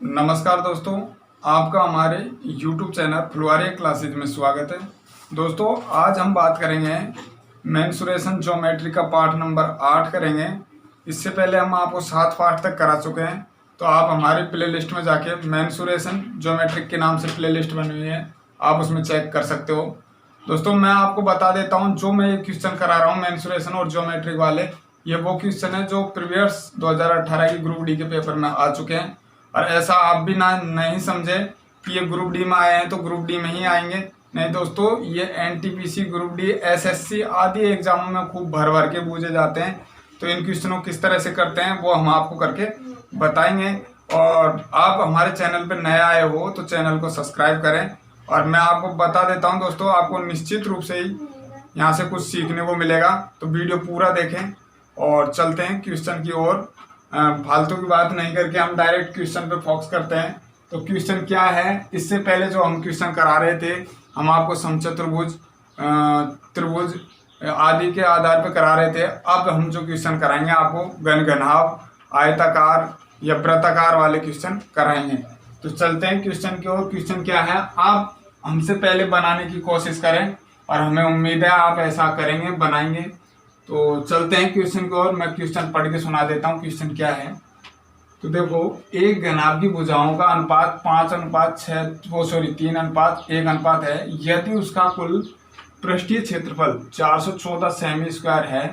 नमस्कार दोस्तों, आपका हमारे YouTube चैनल फुलवारी क्लासेज में स्वागत है। दोस्तों, आज हम बात करेंगे मेंसुरेशन ज्योमेट्री का पार्ट नंबर 8 करेंगे। इससे पहले हम आपको 7 पार्ट तक करा चुके हैं, तो आप हमारी प्लेलिस्ट में जाके मेंसुरेशन ज्योमेट्रिक के नाम से प्लेलिस्ट बनी हुई है, आप उसमें चेक कर सकते हो। दोस्तों, मैं आपको बता देता हूँ, जो मैं ये क्वेश्चन करा रहा हूँ मेंसुरेशन और ज्योमेट्रिक वाले, ये वो क्वेश्चन है जो प्रीवियस 2018 की ग्रुप डी के पेपर में आ चुके हैं। और ऐसा आप भी नहीं समझे कि ये ग्रुप डी में आए हैं तो ग्रुप डी में ही आएंगे। नहीं दोस्तों, ये एनटीपीसी, ग्रुप डी, एसएससी आदि एग्जामों में खूब भर भर के पूछे जाते हैं। तो इन क्वेश्चनों किस तरह से करते हैं वो हम आपको करके बताएंगे। और आप हमारे चैनल पर नए आए हो तो चैनल को सब्सक्राइब करें। और मैं आपको बता देता हूँ दोस्तों, आपको निश्चित रूप से ही यहाँ से कुछ सीखने को मिलेगा, तो वीडियो पूरा देखें। और चलते हैं क्वेश्चन की ओर। फालतू की बात नहीं करके हम डायरेक्ट क्वेश्चन पे फोकस करते हैं। तो क्वेश्चन क्या है, इससे पहले जो हम क्वेश्चन करा रहे थे, हम आपको समचतुर्भुज, त्रिभुज आदि के आधार पर करा रहे थे। अब हम जो क्वेश्चन कराएंगे आपको घनघनाभ, आयताकार या वृत्ताकार वाले क्वेश्चन कराएंगे। तो चलते हैं क्वेश्चन की ओर। क्वेश्चन क्या है, आप हमसे पहले बनाने की कोशिश करें और हमें उम्मीद है आप ऐसा करेंगे, बनाएंगे। तो चलते हैं क्वेश्चन की ओर। मैं क्वेश्चन पढ़ के सुना देता हूँ क्वेश्चन क्या है। तो देखो, एक घनाभ की भुजाओं का अनुपात 3:1 है। यदि उसका कुल पृष्ठीय क्षेत्रफल 414 सेमी स्क्वायर है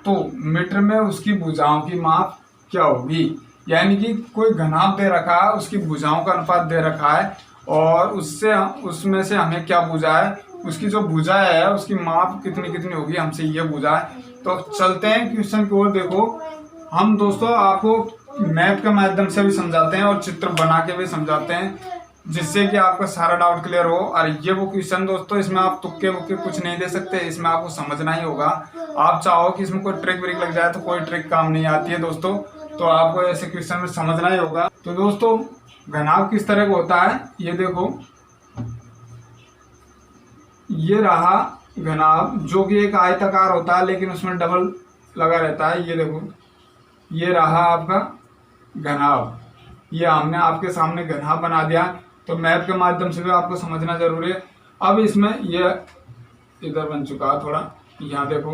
तो मीटर में उसकी भुजाओं की माप क्या होगी। यानी कि कोई घनाभ दे रखा है, उसकी भुजाओं का अनुपात दे रखा है और उसमें से हमें क्या पूछा है, उसकी जो भुजा है उसकी माप कितनी होगी, हमसे ये पूछा है। तो चलते हैं क्वेश्चन की ओर। देखो, हम दोस्तों आपको मैप के माध्यम से भी समझाते हैं और चित्र बना के भी समझाते हैं, जिससे कि आपका सारा डाउट क्लियर हो। और ये वो क्वेश्चन दोस्तों, इसमें आप तुक्के वुक्के कुछ नहीं दे सकते, इसमें आपको समझना ही होगा। आप चाहो कि इसमें कोई ट्रिक व्रिक लग जाए तो कोई ट्रिक काम नहीं आती है दोस्तों, तो आपको ऐसे क्वेश्चन में समझना ही होगा। तो दोस्तों, घनाभ किस तरह का होता है, ये देखो, ये रहा घनाभ, जो कि एक आयताकार होता है लेकिन उसमें डबल लगा रहता है। ये देखो, ये रहा आपका घनाभ। ये हमने आपके सामने घनाभ बना दिया। तो मैप के माध्यम से भी आपको समझना जरूरी है। अब इसमें ये इधर बन चुका है थोड़ा, यहाँ देखो,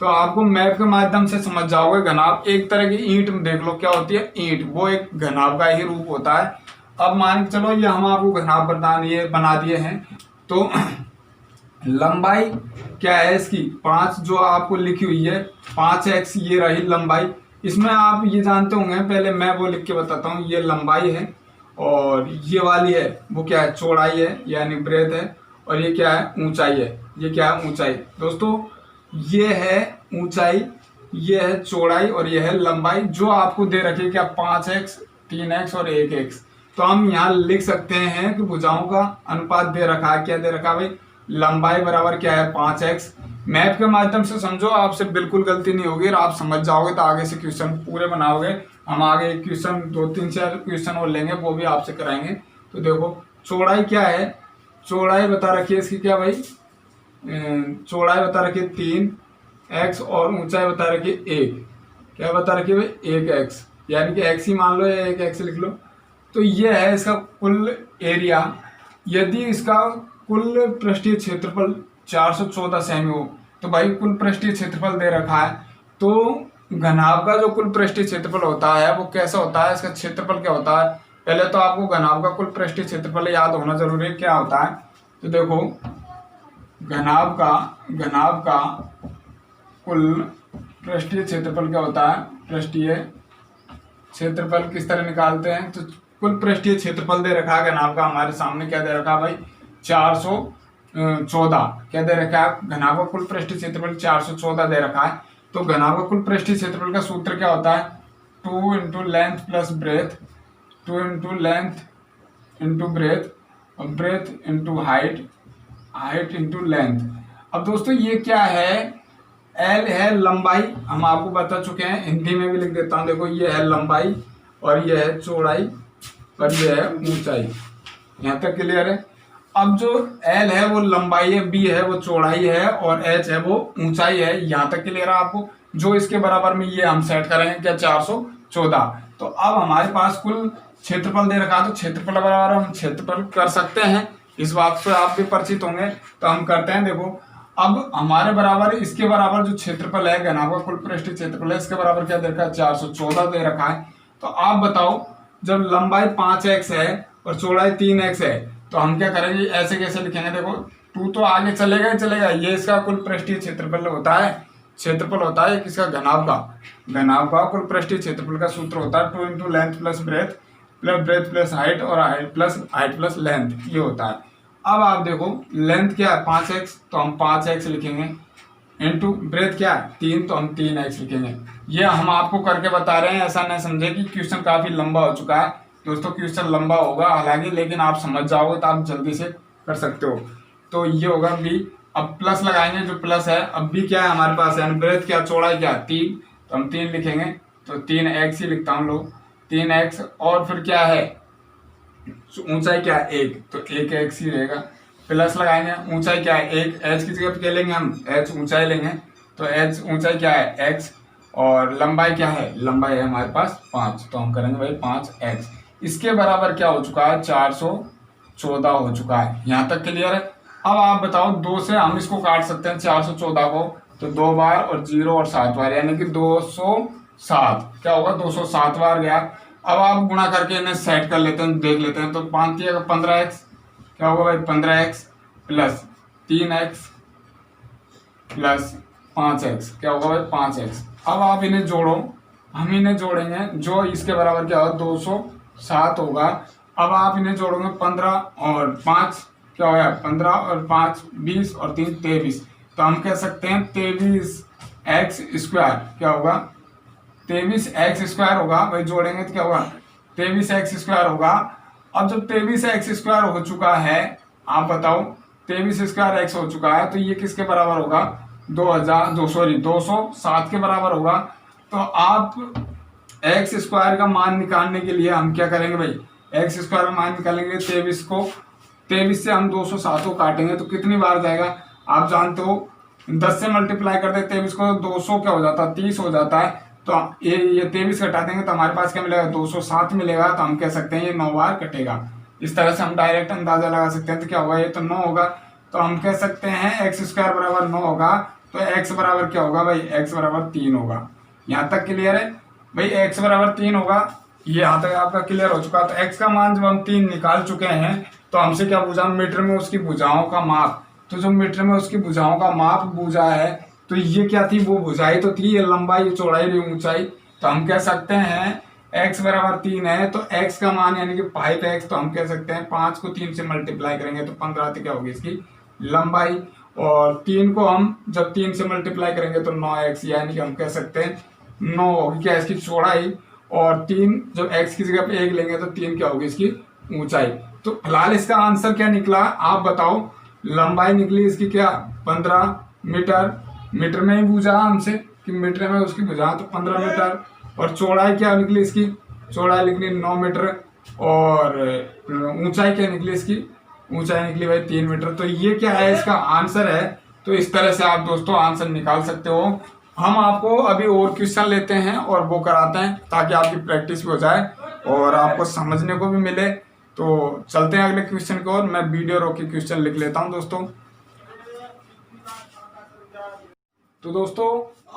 तो आपको मैप के माध्यम से समझ जाओगे। घनाभ एक तरह की ईंट देख लो, क्या होती है, ईंट, वो एक घनाभ का ही रूप होता है। अब मान के चलो ये हम आपको घनाभ बना दिए हैं। तो लंबाई क्या है इसकी, 5 जो आपको लिखी हुई है, 5x ये रही लंबाई। इसमें आप ये जानते होंगे, पहले मैं वो लिख के बताता हूँ। ये लंबाई है और ये वाली है वो क्या है, चौड़ाई है यानी ब्रेथ है। और ये क्या है, ऊंचाई है। ये क्या है, ऊंचाई। दोस्तों, ये है ऊंचाई, ये है चौड़ाई और ये है लंबाई, जो आपको दे रखी है क्या, 5x, 3x और 1x। तो हम यहाँ लिख सकते हैं कि भुजाओं का अनुपात दे रखा है, क्या दे रखा है भाई, लंबाई बराबर क्या है, 5x। मैप के माध्यम से समझो, आपसे बिल्कुल गलती नहीं होगी और आप समझ जाओगे तो आगे से क्वेश्चन पूरे बनाओगे। हम आगे क्वेश्चन 2-3-4 क्वेश्चन और लेंगे, वो भी आपसे कराएंगे। तो देखो, चौड़ाई क्या है, चौड़ाई बता रखी है इसकी क्या भाई, चौड़ाई बता रखी है 3x और ऊंचाई बता रखी है 1। क्या बता रखी है भाई, 1x, यानी कि x ही मान लो या 1x लिख लो। तो ये है इसका कुल एरिया। यदि इसका कुल पृष्ठीय क्षेत्रफल 414 सेमी हो तो भाई कुल पृष्ठीय क्षेत्रफल दे रखा है। तो घनाभ का जो कुल पृष्ठीय क्षेत्रफल होता है वो कैसा होता है, इसका क्षेत्रफल क्या होता है। पहले तो आपको घनाभ का कुल पृष्ठीय क्षेत्रफल याद होना जरूरी है, क्या होता है। तो देखो, घनाभ का कुल पृष्ठीय क्षेत्रफल क्या होता है, पृष्ठीय क्षेत्रफल किस तरह निकालते हैं। तो कुल पृष्ठीय क्षेत्रफल दे रखा है घनाभ का, हमारे सामने क्या दे रखा है भाई, 414। क्या दे रखा है, घनाभ का कुल पृष्ठीय क्षेत्रफल 414 दे रखा है। तो घनाभ का कुल पृष्ठीय क्षेत्रफल का सूत्र क्या होता है, 2 into length plus breadth, 2 into length into breadth और breadth into height, height into length. अब दोस्तों, ये क्या है, एल है लंबाई, हम आपको बता चुके हैं, हिंदी में भी लिख देता हूँ। देखो, ये है लंबाई और ये है चौड़ाई और ये है ऊंचाई। यहाँ तक क्लियर है। अब जो L है वो लंबाई है, B है वो चौड़ाई है और H है वो ऊंचाई है। यहाँ तक क्लियर है आपको। जो इसके बराबर में ये हम सेट करेंगे क्या, 14। तो अब हमारे पास कुल क्षेत्रफल दे रखा है, तो क्षेत्रफल बराबर हम क्षेत्रफल कर सकते हैं, इस बात से आप भी परिचित होंगे। तो हम करते हैं, देखो अब हमारे बराबर इसके बराबर जो क्षेत्रफल है घनाभ का कुल पृष्ठीय क्षेत्रफल है, इसके बराबर क्या दे रखा है 414 दे रखा है। तो आप बताओ जब लंबाई 5x है और चौड़ाई 3x है तो हम क्या करेंगे, ऐसे कैसे लिखेंगे, देखो 2 तो आगे चलेगा ही चलेगा, ये इसका कुल पृष्ठीय क्षेत्रफल होता है, क्षेत्रफल होता है किसका, घनाभ का कुल पृष्ठीय क्षेत्रफल का सूत्र होता है 2 into length plus breath plus height और हाइट प्लस लेंथ, ये होता है। अब आप देखो लेंथ क्या है 5x, तो हम 5x लिखेंगे, इंटू ब्रेथ क्या है 3, तो हम 3x लिखेंगे। ये हम आपको करके बता रहे हैं, ऐसा नहीं समझे कि क्वेश्चन काफी लंबा हो चुका है। दोस्तों क्वेश्चन लंबा होगा हालांकि, लेकिन आप समझ जाओगे तो आप जल्दी से कर सकते हो। तो ये होगा बी। अब प्लस लगाएंगे, जो प्लस है, अब बी क्या है हमारे पास, यानी ब्रेथ क्या, चौड़ाई क्या 3, तो हम 3 लिखेंगे, तो 3x ही लिखता हूँ लोग, 3x। और फिर क्या है, ऊंचाई क्या है 1, तो 1x ही रहेगा। प्लस लगाएंगे, ऊंचाई क्या है 1, h की जगह पे क्या लेंगे हम, h ऊंचाई लेंगे, तो h ऊंचाई क्या है x, और लंबाई क्या है, लंबाई है हमारे पास 5, तो हम करेंगे भाई 5x। इसके बराबर क्या हो चुका है 414 हो चुका है, यहाँ तक क्लियर है। अब आप बताओ 2 से हम इसको काट सकते हैं 414 को, तो 2 बार और 0 और 7 बार, यानी कि 207, क्या होगा 207 बार गया। अब आप गुणा करके इन्हें सेट कर लेते हैं, देख लेते हैं, तो 5 15x, क्या होगा भाई 15x plus 3x plus 5x, क्या होगा भाई 5x। अब आप इन्हें जोड़ो, हम इन्हें जोड़ेंगे, जो इसके बराबर क्या होगा 207 होगा। अब आप इन्हें जोड़ोगे 15 और 5 क्या होगा 15 और 5 20 और 3 23, तो हम कह सकते हैं 23x स्क्वायर, क्या होगा 23x स्क्वायर होगा। भाई जोड़ेंगे तो क्या होगा 23x स्क्वायर होगा। अब जब 23x स्क्वायर हो चुका है, आप बताओ 23 स्क्वायर x हो चुका है, तो ये किसके बराबर होगा 207 के बराबर होगा। तो आप x स्क्वायर का मान निकालने के लिए हम क्या करेंगे भाई, x स्क्वायर का मान निकालेंगे 23 से हम 207 को काटेंगे तो कितनी बार जाएगा, आप जानते हो 10 से मल्टीप्लाई करते 23 को, 200 क्या हो जाता है 30 हो जाता है। तो ये 23 घटा देंगे तो हमारे पास क्या मिलेगा 207 मिलेगा, तो हम कह सकते हैं ये 9 बार कटेगा। इस तरह से हम डायरेक्ट अंदाजा लगा सकते हैं, तो क्या होगा ये तो 9 होगा, तो हम कह सकते हैं x स्क्वायर बराबर 9 होगा, तो x बराबर क्या होगा भाई, x बराबर 3 होगा। यहाँ तक क्लियर है भाई, x बराबर 3 होगा, ये यहाँ तक आपका क्लियर हो चुका। तो x का मान जब हम 3 निकाल चुके हैं, तो हमसे क्या पूछा, मीटर में उसकी भुजाओं का माप। तो जो मीटर में उसकी भुजाओं का माप भुजा है, तो ये क्या थी, वो भुजाई तो थी, ये लंबाई चौड़ाई ऊंचाई। तो हम कह सकते हैं x बराबर 3 है, तो x का मान यानी कि 5x, तो हम कह सकते हैं 5 को 3 से मल्टीप्लाई करेंगे तो 15 क्या होगी इसकी लंबाई, और 3 को हम जब 3 से मल्टीप्लाई करेंगे तो 9x, यानी कि हम कह सकते हैं 9 होगी क्या इसकी चौड़ाई, और 3 जब x की जगह पे 1 लेंगे तो 3 क्या होगी इसकी ऊंचाई। तो फिलहाल इसका आंसर क्या निकला, आप बताओ। लंबाई निकली इसकी क्या 15 मीटर, मीटर में ही पूछा हमसे कि मीटर में उसकी भुजा, तो 15 मीटर। और चौड़ाई क्या निकली इसकी, चौड़ाई निकली 9 मीटर, और ऊंचाई क्या निकली इसकी, ऊंचाई निकली भाई 3 मीटर। तो ये क्या है इसका आंसर है। तो इस तरह से आप दोस्तों आंसर निकाल सकते हो। हम आपको अभी और क्वेश्चन लेते हैं और वो कराते हैं, ताकि आपकी प्रैक्टिस भी हो जाए और आपको समझने को भी मिले। तो चलते हैं अगले क्वेश्चन की ओर। मैं वीडियो रोक के क्वेश्चन लिख लेता हूं दोस्तों। तो दोस्तों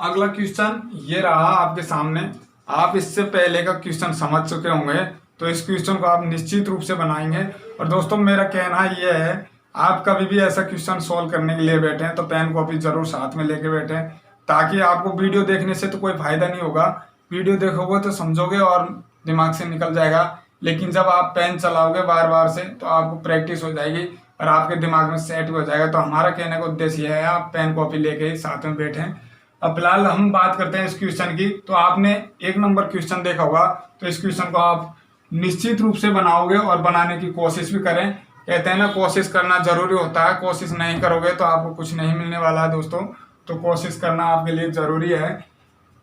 अगला क्वेश्चन ये रहा आपके सामने। आप इससे पहले का क्वेश्चन समझ चुके होंगे, तो इस क्वेश्चन को आप निश्चित रूप से बनाएंगे। और दोस्तों मेरा कहना ये है, आप कभी भी ऐसा क्वेश्चन सॉल्व करने के लिए बैठे तो पेन कॉपी जरूर साथ में लेके बैठे, ताकि आपको वीडियो देखने से तो कोई फायदा नहीं होगा। वीडियो देखोगे तो समझोगे और दिमाग से निकल जाएगा, लेकिन जब आप पेन चलाओगे बार बार से तो आपको प्रैक्टिस हो जाएगी और आपके दिमाग में सेट भी हो जाएगा। तो हमारा कहने का उद्देश्य यह है, आप पेन कॉपी लेके ही साथ में बैठें। अब फिलहाल हम बात करते हैं इस क्वेश्चन की। तो आपने 1 नंबर क्वेश्चन देखा होगा, तो इस क्वेश्चन को आप निश्चित रूप से बनाओगे और बनाने की कोशिश भी करें। कहते हैं ना, कोशिश करना जरूरी होता है, कोशिश नहीं करोगे तो आपको कुछ नहीं मिलने वाला है दोस्तों। तो कोशिश करना आपके लिए जरूरी है।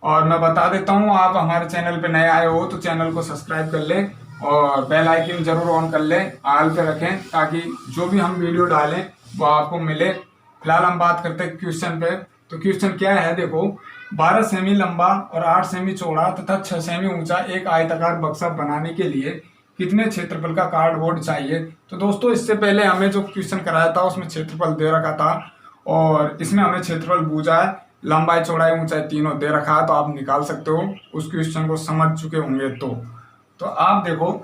और मैं बता देता हूँ, आप हमारे चैनल पे नए आए हो तो चैनल को सब्सक्राइब कर ले और बेल आइकन जरूर ऑन कर ले, ऑल पे रखें, ताकि जो भी हम वीडियो डालें वो आपको मिले। फिलहाल हम बात करते हैं क्वेश्चन पे। तो क्वेश्चन क्या है, देखो 12 सेमी लंबा और 8 सेमी चौड़ा तथा 6 सेमी ऊंचा एक आयताकार बक्सा बनाने के लिए कितने क्षेत्रफल का कार्डबोर्ड चाहिए। तो दोस्तों इससे पहले हमें जो क्वेश्चन कराया था उसमें क्षेत्रफल दे रखा था और इसमें हमें क्षेत्रफल पूछा है, लंबाई चौड़ाई ऊंचाई तीनों दे रखा है, तो आप निकाल सकते हो उस क्वेश्चन को समझ चुके होंगे। तो आप देखो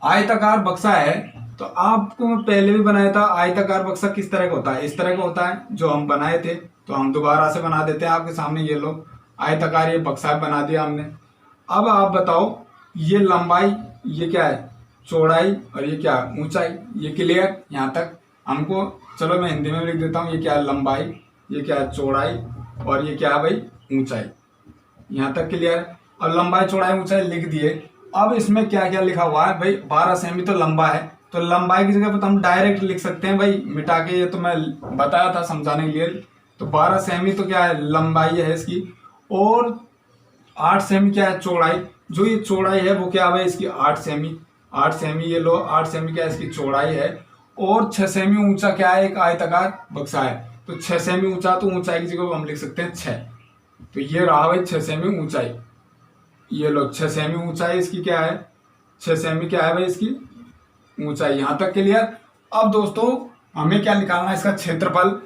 आयताकार बक्सा है, तो आपको मैं पहले भी बनाया था। आयताकार बक्सा किस तरह का होता है, इस तरह का होता है जो हम बनाए थे, तो हम दोबारा से बना देते हैं आपके सामने। ये लो आयताकार ये बक्सा बना दिया हमने। अब आप बताओ ये लंबाई, ये क्या है चौड़ाई, और ये क्या है ऊंचाई, ये क्लियर यहाँ तक हमको। चलो मैं हिंदी में लिख देता हूँ, ये क्या है लंबाई, ये क्या है चौड़ाई, और ये क्या है भाई ऊंचाई। यहाँ तक क्लियर है। अब लंबाई चौड़ाई ऊंचाई लिख दिए। अब इसमें क्या क्या लिखा हुआ है भाई, 12 सेमी तो लंबा है, तो लंबाई की जगह पर तो हम डायरेक्ट लिख सकते हैं भाई मिटा के, ये तो मैं बताया था समझाने के लिए। तो 12 सेमी तो क्या है लंबाई है इसकी, और 8 सेमी क्या है चौड़ाई। जो ये चौड़ाई है वो क्या है इसकी 8 सेमी, 8 सेमी ये लो 8 सेमी क्या है इसकी चौड़ाई है। और 6 सेमी ऊंचा क्या है, एक आयताकार बक्सा है, तो 6 सेमी ऊंचा, तो ऊंचाई की जगह हम लिख सकते हैं 6। तो ये रहा भाई 6 सेमी ऊंचाई। ये लो 6 सेमी ऊंचाई इसकी क्या है, 6 सेमी क्या है भाई इसकी ऊंचाई। यहां तक क्लियर। अब दोस्तों हमें क्या निकालना है, इसका क्षेत्रफल।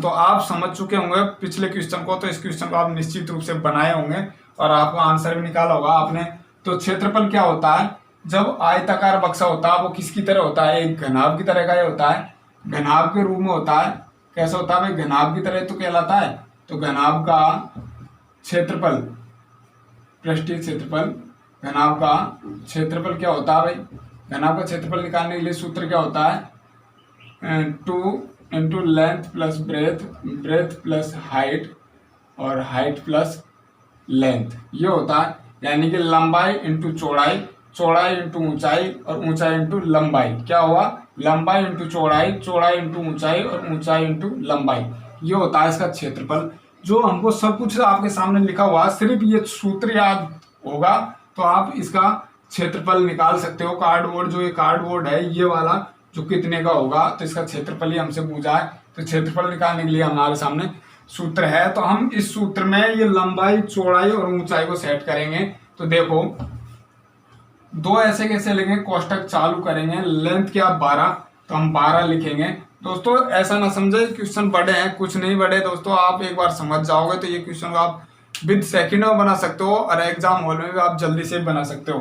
तो आप समझ चुके होंगे पिछले क्वेश्चन को, तो इस क्वेश्चन को आप निश्चित रूप से बनाए होंगे और आपको आंसर भी निकाला होगा आपने। तो क्षेत्रफल क्या होता है, जब आयताकार बक्सा होता है वो किसकी तरह होता है, एक घनाभ की तरह का ये होता है, घनाभ के रूप में होता है। कैसा होता है भाई, घनाभ की तरह तो कहलाता है। तो घनाभ का क्षेत्रफल, पृष्ठीय क्षेत्रफल, घनाभ का क्षेत्रफल क्या होता है भाई, घनाभ का क्षेत्रफल निकालने के लिए सूत्र क्या होता है, 2 into length plus breadth, breadth plus height, और हाइट प्लस लेंथ, ये होता है। यानी कि लंबाई इंटू चौड़ाई, चौड़ाई इंटू ऊंचाई, और ऊंचाई इंटू लंबाई। क्या हुआ, लंबाई इंटू चौड़ाई, चौड़ाई इंटू ऊंचाई, और ऊंचाई इंटू लंबाई, ये होता है इसका क्षेत्रफल। जो हमको सब कुछ आपके सामने लिखा हुआ, सिर्फ ये सूत्र याद होगा तो आप इसका क्षेत्रफल निकाल सकते हो। कार्डबोर्ड, जो ये कार्डबोर्ड है ये वाला जो कितने का होगा, तो इसका क्षेत्रफल ही हमसे पूछा है। तो क्षेत्रफल निकालने के लिए हमारे सामने सूत्र है, तो हम इस सूत्र में ये लंबाई चौड़ाई और ऊंचाई को सेट करेंगे। तो देखो दो ऐसे कैसे लेंगे, कोष्टक चालू करेंगे। लेंथ क्या 12, तो हम 12 लिखेंगे। दोस्तों ऐसा ना समझे क्वेश्चन बड़े हैं, कुछ नहीं बड़े दोस्तों, आप एक बार समझ जाओगे तो ये क्वेश्चन को आप विद सेकंड में बना सकते हो और एग्जाम हॉल में भी आप जल्दी से बना सकते हो।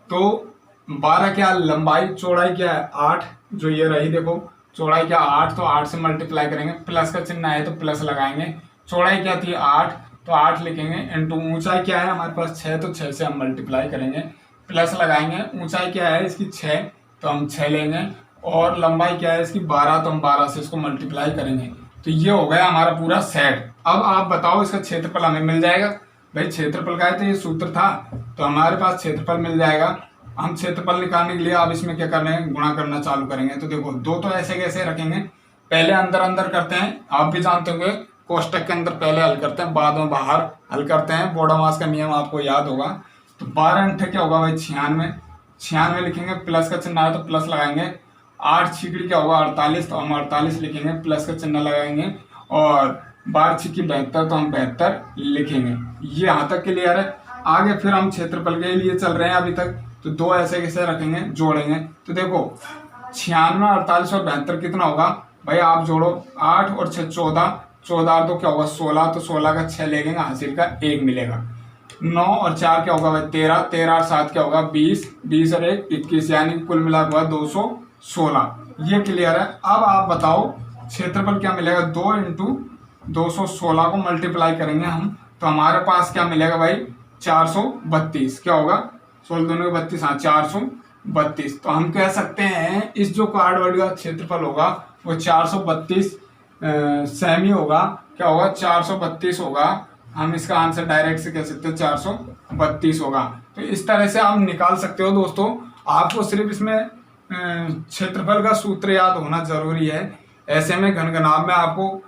तो 12 क्या लंबाई, चौड़ाई क्या है 8, जो ये रही देखो चौड़ाई क्या 8, तो 8 से मल्टीप्लाई करेंगे, प्लस का चिन्ह है तो प्लस लगाएंगे। चौड़ाई क्या थी 8, तो 8 लिखेंगे, इंटू ऊंचाई क्या है हमारे पास 6, तो 6 से हम मल्टीप्लाई करेंगे, प्लस लगाएंगे। ऊंचाई क्या है इसकी 6, तो हम 6 लेंगे, और लंबाई क्या है इसकी 12, तो हम 12 से इसको मल्टीप्लाई करेंगे। तो ये हो गया हमारा पूरा सेट। अब आप बताओ इसका क्षेत्रफल हमें मिल जाएगा भाई, क्षेत्रफल का है तो ये सूत्र था, तो हमारे पास क्षेत्रफल मिल जाएगा। हम क्षेत्रफल निकालने के लिए आप इसमें क्या कर रहे हैं, गुणा करना चालू करेंगे। तो देखो दो तो ऐसे कैसे रखेंगे, पहले अंदर अंदर करते हैं, आप भी जानते होंगे कोष्टक के अंदर पहले हल करते हैं बाद में बाहर हल करते हैं, बोडामास का नियम आपको याद होगा। तो 12 अंठे क्या होगा भाई 96, 96 लिखेंगे, प्लस का चिन्ह आया तो प्लस लगाएंगे। 8 छिकड़ी क्या होगा 48, तो हम 48 लिखेंगे, प्लस का चिन्ह लगाएंगे। और 12 छिकी 72, तो हम 72 लिखेंगे। ये यहाँ तक क्लियर है। आगे फिर हम क्षेत्रफल के लिए चल रहे हैं अभी तक, तो दो ऐसे कैसे रखेंगे, जोड़ेंगे। तो देखो 96, 48 और 72 कितना होगा भाई, आप जोड़ो 8 और 6 14, 14 और 2 क्या होगा 16, तो 16 का 6 लेंगे, हासिल का 1 मिलेगा। 9 और 4 क्या होगा भाई 13, 13 और 7 क्या होगा 20, 20 और 1 21, यानी कुल मिला हुआ 216। ये क्लियर है। अब आप बताओ क्षेत्रफल क्या मिलेगा, 2 इंटू 216 को मल्टीप्लाई करेंगे हम, तो हमारे पास क्या मिलेगा भाई 432। क्या होगा 16 दूनी 32, हाँ 432। तो हम कह सकते हैं इस जो कार्डबोर्ड का क्षेत्रफल होगा वो 432 सेमी होगा। क्या होगा 432 होगा। हम इसका आंसर डायरेक्ट से कह सकते हैं 432 होगा। तो इस तरह से आप निकाल सकते हो दोस्तों। आपको सिर्फ इसमें क्षेत्रफल का सूत्र याद होना जरूरी है। ऐसे में घनघनाभ में आपको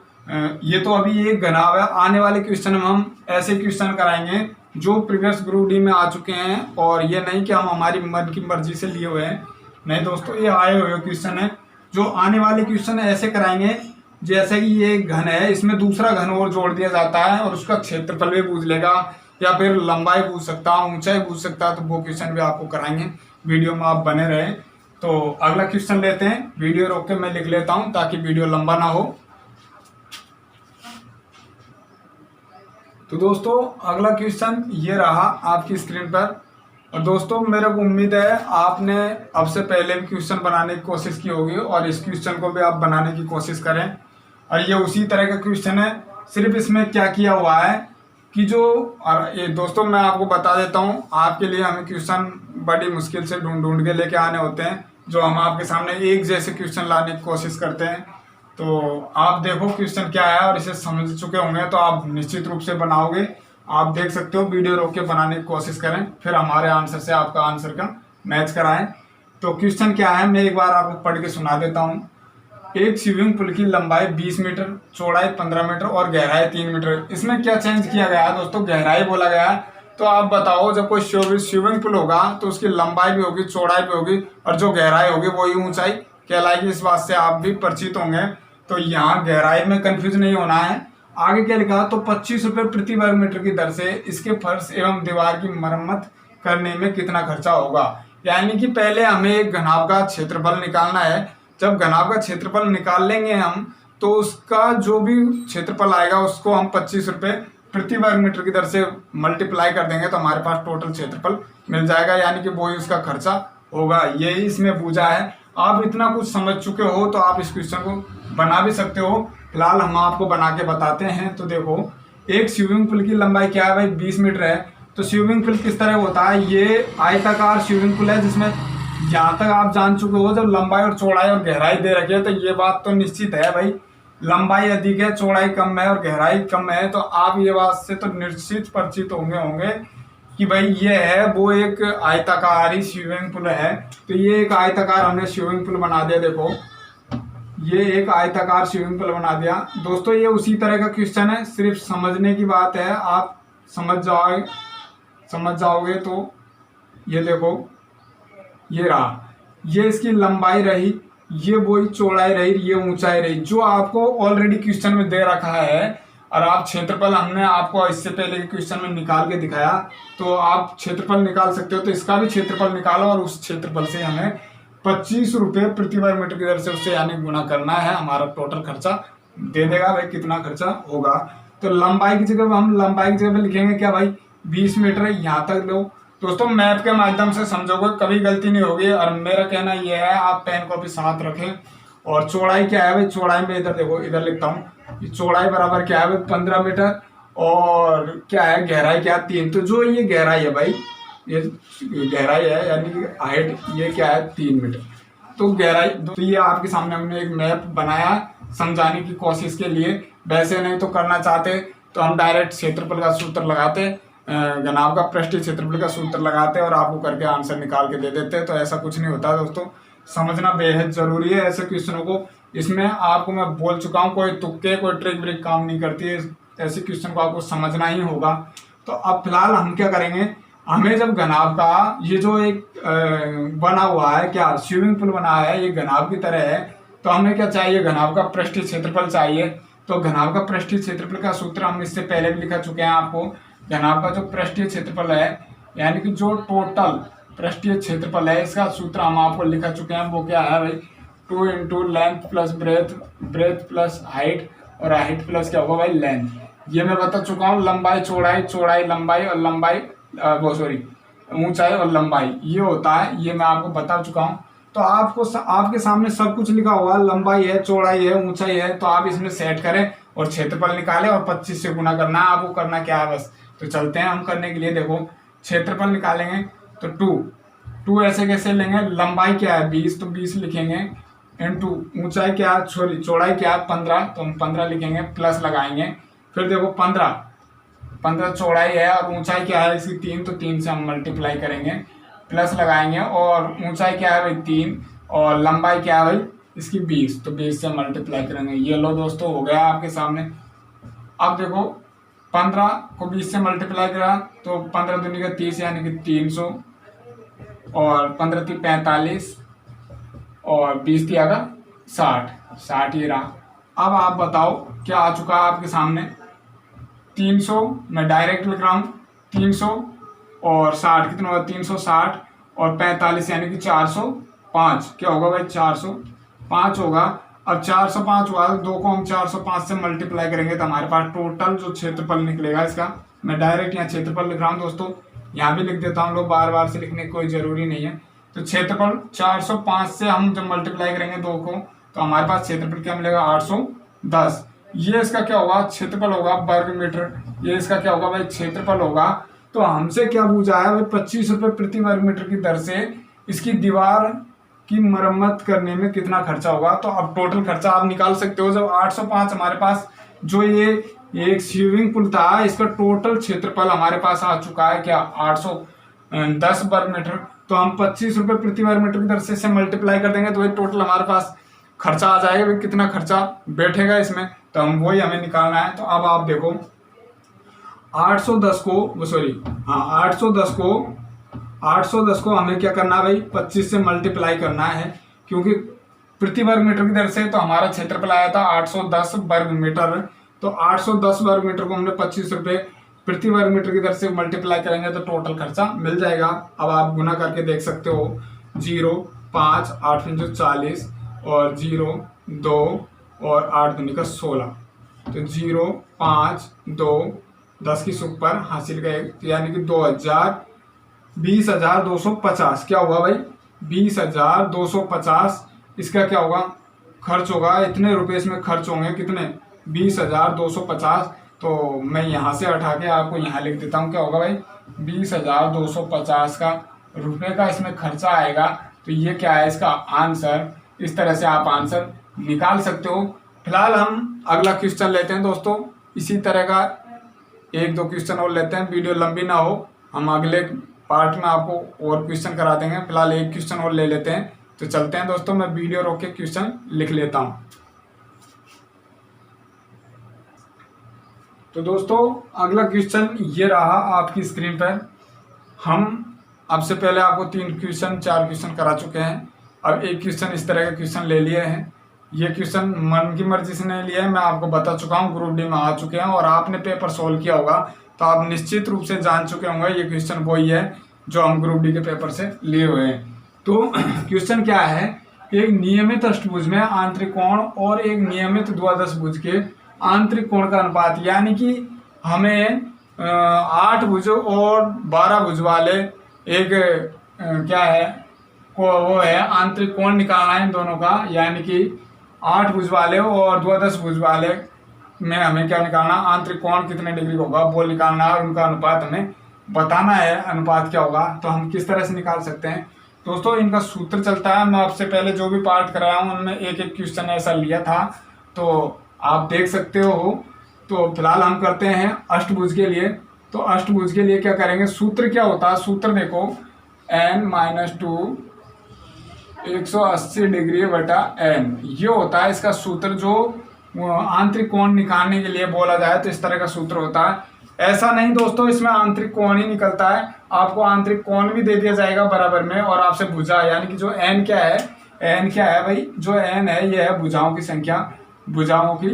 ये तो अभी एक घनाभ है, आने वाले क्वेश्चन में हम ऐसे क्वेश्चन कराएंगे जो प्रीवियस ग्रुप डी में आ चुके हैं, और ये नहीं कि हम हमारी मन की मर्जी से लिए हुए हैं, नहीं दोस्तों, ये आए हुए क्वेश्चन है। जो आने वाले क्वेश्चन ऐसे कराएंगे जैसे कि ये एक घन है, इसमें दूसरा घन और जोड़ दिया जाता है और उसका क्षेत्रफल भी पूछ लेगा, या फिर लंबाई पूछ सकता है, ऊंचाई पूछ सकता है, तो वो क्वेश्चन भी आपको कराएंगे। वीडियो में आप बने रहे। तो अगला क्वेश्चन लेते हैं, वीडियो रोक के मैं लिख लेता हूं ताकि वीडियो लंबा ना हो। तो दोस्तों अगला क्वेश्चन ये रहा आपकी स्क्रीन पर। और दोस्तों मेरे को उम्मीद है आपने अब से पहले भी क्वेश्चन बनाने की कोशिश की होगी और इस क्वेश्चन को भी आप बनाने की कोशिश करें। और ये उसी तरह का क्वेश्चन है, सिर्फ इसमें क्या किया हुआ है कि जो, और ये दोस्तों मैं आपको बता देता हूँ, आपके लिए हमें क्वेश्चन बड़ी मुश्किल से ढूंढ ढूंढ के लेके आने होते हैं, जो हम आपके सामने एक जैसे क्वेश्चन लाने की कोशिश करते हैं। तो आप देखो क्वेश्चन क्या है और इसे समझ चुके होंगे तो आप निश्चित रूप से बनाओगे। आप देख सकते हो, वीडियो रोक के बनाने की कोशिश करें, फिर हमारे आंसर से आपका आंसर का मैच कराएं। तो क्वेश्चन क्या है मैं एक बार आपको पढ़ के सुना देता हूँ। एक स्विमिंग पूल की लंबाई 20 मीटर, चौड़ाई 15 मीटर और गहराई 3 मीटर। इसमें क्या चेंज किया गया है दोस्तों, गहराई बोला गया है। तो आप बताओ, जब कोई स्विमिंग पूल होगा तो उसकी लंबाई भी होगी, चौड़ाई भी होगी, और जो गहराई होगी वही ऊंचाई कहलाएगी। इस बात से आप भी परिचित होंगे। तो यहाँ गहराई में कंफ्यूज नहीं होना है। आगे क्या लिखा, तो 25 रुपये प्रति वर्ग मीटर की दर से इसके फर्श एवं दीवार की मरम्मत करने में कितना खर्चा होगा। यानी कि पहले हमें एक घनाभ का क्षेत्रफल निकालना है। जब घनाभ का क्षेत्रफल निकाल लेंगे हम, तो उसका जो भी क्षेत्रफल आएगा उसको हम 25 रुपये प्रति वर्ग मीटर की दर से मल्टीप्लाई कर देंगे, तो हमारे पास टोटल क्षेत्रफल मिल जाएगा, यानी कि वही उसका खर्चा होगा। यही इसमें बूझा है। आप इतना कुछ समझ चुके हो तो आप इस क्वेश्चन को बना भी सकते हो। फिलहाल हम आपको बना के बताते हैं। तो देखो, एक स्विमिंग पूल की लंबाई क्या है भाई, 20 मीटर है। तो स्विमिंग पूल किस तरह होता है, ये आयताकार स्विमिंग पूल है, जिसमें जहाँ तक आप जान चुके हो जब लंबाई और चौड़ाई और गहराई दे रखी है, तो ये बात तो निश्चित है भाई, लंबाई अधिक है, चौड़ाई कम है और गहराई कम है। तो आप ये बात से तो निश्चित परिचित होंगे कि भाई ये है वो एक आयताकार स्विमिंग पूल है। तो ये एक आयताकार हमने स्विमिंग पूल बना दिया। देखो, ये एक आयताकार स्विमिंग पूल बना दिया। दोस्तों ये उसी तरह का क्वेश्चन है, सिर्फ समझने की बात है। आप समझ जाओगे तो ये देखो, ये रहा, ये इसकी लंबाई रही, ये वही चौड़ाई रही, ये ऊंचाई रही, जो आपको ऑलरेडी क्वेश्चन में दे रखा है। और आप क्षेत्रफल हमने आपको इससे पहले के क्वेश्चन में निकाल के दिखाया, तो आप क्षेत्रफल निकाल सकते हो। तो इसका भी क्षेत्रफल निकालो और उस क्षेत्रफल से हमें 25 रुपये प्रति वर्ग मीटर की दर से उससे यानी गुणा करना है। हमारा टोटल खर्चा दे देगा भाई, कितना खर्चा होगा। तो लंबाई की जगह हम लंबाई की जगह पे लिखेंगे क्या भाई, 20 मीटर है, यहाँ तक लो। दोस्तों मैप के माध्यम से समझोगे, कभी गलती नहीं होगी। और मेरा कहना यह है, आप पेन कॉपी साथ रखें। और चौड़ाई क्या है भाई, चौड़ाई में इधर देखो, इधर लिखता हूँ, चौड़ाई बराबर क्या है भाई 15 मीटर, और क्या है गहराई क्या है 3। तो जो ये गहराई है भाई, ये गहराई है यानी कि हाइट, ये क्या है 3 मीटर। तो गहराई, तो ये आपके सामने हमने एक मैप बनाया समझाने की कोशिश के लिए। वैसे नहीं तो करना चाहते तो हम डायरेक्ट क्षेत्रफल का सूत्र लगाते, घनाभ का पृष्ठीय क्षेत्रफल का सूत्र लगाते और आपको करके आंसर निकाल के दे देते। तो ऐसा कुछ नहीं होता दोस्तों, समझना बेहद जरूरी है ऐसे क्वेश्चनों को। इसमें आपको मैं बोल चुका हूँ, कोई तुक्के कोई ट्रिक ब्रिक काम नहीं करती है। ऐसे क्वेश्चन को आपको समझना ही होगा। तो अब फिलहाल हम क्या करेंगे, हमें जब घनाभ का ये जो एक बना हुआ है, क्या स्विमिंग पूल बना है, ये घनाभ की तरह है, तो हमें क्या चाहिए, घनाभ का पृष्ठीय क्षेत्रफल चाहिए। तो घनाभ का पृष्ठीय क्षेत्रफल का सूत्र हम इससे पहले भी लिखा चुके हैं आपको। घनाभ का जो पृष्ठीय क्षेत्रफल है, यानी कि जो टोटल पृष्ठीय क्षेत्रफल है, इसका सूत्र हम आपको लिखा चुके हैं। वो क्या है भाई, 2 into length plus breadth, breadth plus height, और हाइट प्लस क्या होगा भाई लेंथ। ये मैं बता चुका हूँ। लंबाई चौड़ाई, चौड़ाई लंबाई, और लंबाई ऊंचाई और लंबाई ये होता है, ये मैं आपको बता चुका हूँ। तो आपको आपके सामने सब कुछ लिखा हुआ, लंबाई है, चौड़ाई है, ऊंचाई है। तो आप इसमें सेट करें और क्षेत्रफल निकालें और 25 से गुना करना है आपको। करना क्या है बस, तो चलते हैं हम करने के लिए। देखो क्षेत्रफल निकालेंगे तो 2 ऐसे कैसे लेंगे, लंबाई क्या है 20, तो 20 लिखेंगे, इनटू ऊंचाई क्या है, सॉरी चौड़ाई क्या है 15, तो हम 15 लिखेंगे, प्लस लगाएंगे। फिर देखो 15 चौड़ाई है और ऊंचाई क्या है इसकी 3, तो 3 से हम मल्टीप्लाई करेंगे, प्लस लगाएंगे। और ऊंचाई क्या है भाई 3, और लंबाई क्या है भाई इसकी 20, तो 20 से मल्टीप्लाई करेंगे। ये लो दोस्तों, हो गया आपके सामने। अब देखो 15 को 20 से मल्टीप्लाई करा तो 15 दूनी का 30 यानी कि 300, और 15 45, और 20 दिया 60 ये रहा। अब आप बताओ क्या आ चुका है आपके सामने। 300 मैं डायरेक्ट लिख रहा हूँ, 300 और 60 कितना होगा, 360 और 45 यानी कि 405। क्या होगा भाई, 405 होगा। अब 405 हुआ तो 2 को हम 405 से मल्टीप्लाई करेंगे तो हमारे पास टोटल जो क्षेत्रफल निकलेगा इसका, मैं डायरेक्ट यहाँ क्षेत्रफल लिख रहा हूँ दोस्तों, यहाँ भी लिख देता हूँ, लोग बार बार से लिखने की कोई जरूरी नहीं है। तो क्षेत्रफल 405 से हम जब मल्टीप्लाई करेंगे 2 को तो हमारे पास क्षेत्रफल क्या मिलेगा, 810। ये इसका क्या होगा, क्षेत्रफल होगा वर्ग मीटर। ये इसका क्या होगा भाई, क्षेत्रफल होगा। तो हमसे क्या पूछा है भाई, 25 रुपये प्रति वर्ग मीटर की दर से इसकी दीवार की मरम्मत करने में कितना खर्चा होगा। तो अब टोटल खर्चा आप निकाल सकते हो। जब 805 हमारे पास जो ये एक स्विमिंग पूल था, इसका टोटल क्षेत्रफल हमारे पास आ चुका है क्या, 810 वर्ग मीटर। तो हम 25 रुपये प्रति वर्ग मीटर की दर से मल्टीप्लाई कर देंगे तो वही टोटल हमारे पास खर्चा आ जाएगा। भाई कितना खर्चा बैठेगा इसमें, तो हम वही हमें निकालना है। तो अब आप देखो 810 को सॉरी हाँ 810 को हमें क्या करना है भाई, 25 से मल्टीप्लाई करना है, क्योंकि प्रति वर्ग मीटर की दर से तो हमारा क्षेत्रफल आया था 810 वर्ग मीटर। तो 810 वर्ग मीटर को हमने 25 रुपये प्रति वर्ग मीटर की दर से मल्टीप्लाई करेंगे तो टोटल खर्चा मिल जाएगा। अब आप गुना करके देख सकते हो, 0 5 8 5 40 और 0 2 और 8 दूनी का 16। तो 0 5 2 10 की सुपर हासिल का यानी कि 20,250। क्या होगा भाई, 20,250 इसका क्या होगा, खर्च होगा। इतने रुपए इसमें खर्च होंगे, कितने, 20,250। तो मैं यहाँ से हटा के आपको यहाँ लिख देता हूँ। क्या होगा भाई, 20,250 का रुपए का इसमें खर्चा आएगा। तो ये क्या है इसका आंसर। इस तरह से आप आंसर निकाल सकते हो। फिलहाल हम अगला क्वेश्चन लेते हैं दोस्तों। इसी तरह का 1-2 क्वेश्चन और लेते हैं, वीडियो लंबी ना हो। हम अगले पार्ट में आपको और क्वेश्चन करा देंगे। फिलहाल एक क्वेश्चन और ले लेते हैं। तो चलते हैं दोस्तों, मैं वीडियो रोक के क्वेश्चन लिख लेता हूँ। तो दोस्तों अगला क्वेश्चन ये रहा आपकी स्क्रीन पर। हम अब से पहले आपको 4 क्वेश्चन करा चुके हैं। अब एक क्वेश्चन इस तरह का क्वेश्चन ले लिए हैं। ये क्वेश्चन मन की मर्जी से नहीं लिया है, मैं आपको बता चुका हूँ, ग्रुप डी में आ चुके हैं और आपने पेपर सोल्व किया होगा तो आप निश्चित रूप से जान चुके होंगे ये क्वेश्चन वही है जो हम ग्रुप डी के पेपर से लिए हुए हैं। तो क्वेश्चन क्या है, एक नियमित अष्टभुज में आंतरिक कोण और एक नियमित द्वादशभुज के आंतरिक कोण का अनुपात, यानी कि हमें 8 भुज और 12 भुज वाले एक क्या है वो है आंतरिक कोण निकालना है इन दोनों का। यानी कि 8 भुज वाले और 12 भुज वाले में हमें क्या निकालना, आंतरिक कोण कितने डिग्री होगा वो निकालना है और उनका अनुपात हमें बताना है, अनुपात क्या होगा। तो हम किस तरह से निकाल सकते हैं दोस्तों, इनका सूत्र चलता है। मैं आपसे पहले जो भी पार्ट कराया हूँ उनमें एक क्वेश्चन ऐसा लिया था, तो आप देख सकते हो। तो फिलहाल हम करते हैं अष्टभुज के लिए। तो अष्टभुज के लिए क्या करेंगे, सूत्र क्या होता है, सूत्र देखो n-2 180 डिग्री बटा n, ये होता है इसका सूत्र। जो आंतरिक कोण निकालने के लिए बोला जाए तो इस तरह का सूत्र होता है। ऐसा नहीं दोस्तों इसमें आंतरिक कोण ही निकलता है, आपको आंतरिक कोण भी दे दिया जाएगा बराबर में और आपसे भुजा यानी कि जो n क्या है, n क्या है भाई, जो n है ये है भुजाओं की संख्या। भुजाओं की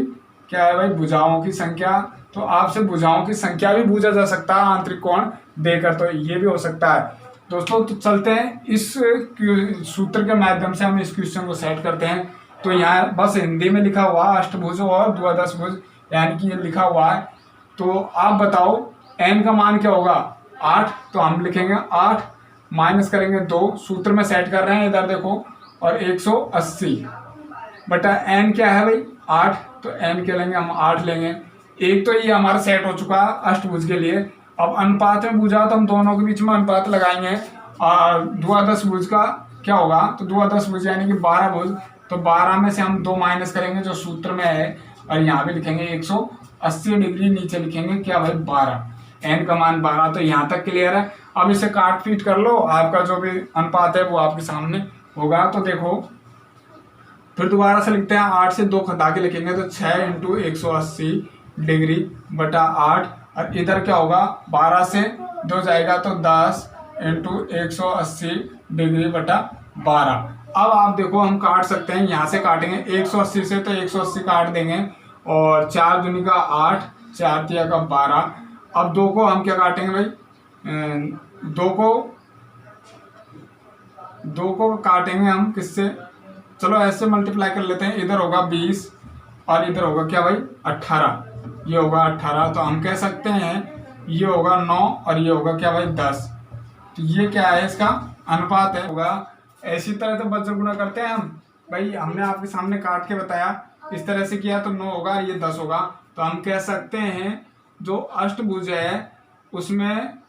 क्या है भाई, भुजाओं की संख्या। तो आपसे भुजाओं की संख्या भी पूछा जा सकता है आंतरिक कोण देकर, तो ये भी हो सकता है दोस्तों। तो चलते हैं इस सूत्र के माध्यम से हम इस क्वेश्चन को सेट करते हैं। तो यहाँ बस हिंदी में लिखा हुआ अष्टभुज और द्वादशभुज यानी कि ये लिखा हुआ है। तो आप बताओ n का मान क्या होगा, 8। तो हम लिखेंगे 8 माइनस करेंगे 2, सूत्र में सेट कर रहे हैं इधर देखो, और 180 बटा n क्या है भाई 8। तो n के लेंगे हम 8 लेंगे। एक तो ये हमारा सेट हो चुका है अष्टभुज के लिए। अब अनुपात में पूछा तो हम दोनों के बीच में अनुपात लगाएंगे। और द्वादशभुज का क्या होगा, तो द्वादशभुज यानी कि 12 भुज, तो 12 में से हम 2 माइनस करेंगे जो सूत्र में है, और यहाँ भी लिखेंगे 180 डिग्री, नीचे लिखेंगे क्या भाई 12, n का मान 12। तो यहाँ तक क्लियर है। अब इसे काट पीट कर लो, आपका जो भी अनुपात है वो आपके सामने होगा। तो देखो फिर दोबारा से लिखते हैं, 8 से 2 घटा के लिखेंगे तो 6 × 180 डिग्री बटा 8, और इधर क्या होगा 12 से 2 जाएगा तो 10 × 180 डिग्री बटा 12। अब आप देखो हम काट सकते हैं, यहाँ से काटेंगे 180 से, तो 180 काट देंगे और 4 दूनी का 8, 4 तिया का 12। अब 2 को हम क्या काटेंगे भाई, 2 को काटेंगे हम किससे, चलो ऐसे मल्टीप्लाई कर लेते हैं। इधर होगा 20 और इधर होगा क्या भाई 18, ये होगा 18। तो हम कह सकते हैं ये होगा 9 और ये होगा क्या भाई 10। तो ये क्या है, इसका अनुपात है होगा। ऐसी तरह तो वज्र गुणा करते हैं हम भाई, हमने आपके सामने काट के बताया, इस तरह से किया तो 9 होगा, ये 10 होगा। तो हम कह सकते हैं जो अष्टभुज है उसमें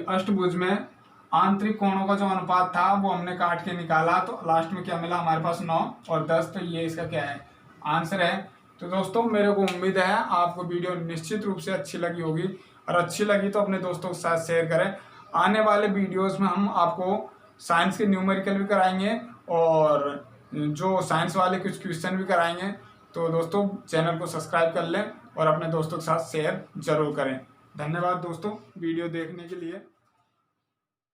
अष्टभुज में आंतरिक कोणों का जो अनुपात था वो हमने काट के निकाला, तो लास्ट में क्या मिला हमारे पास 9 और 10। तो ये इसका क्या है, आंसर है। तो दोस्तों मेरे को उम्मीद है आपको वीडियो निश्चित रूप से अच्छी लगी होगी, और अच्छी लगी तो अपने दोस्तों के साथ शेयर करें। आने वाले वीडियोस में हम आपको साइंस के न्यूमेरिकल भी कराएंगे और जो साइंस वाले कुछ क्वेश्चन भी कराएंगे। तो दोस्तों चैनल को सब्सक्राइब कर लें और अपने दोस्तों के साथ शेयर जरूर करें। धन्यवाद दोस्तों वीडियो देखने के लिए।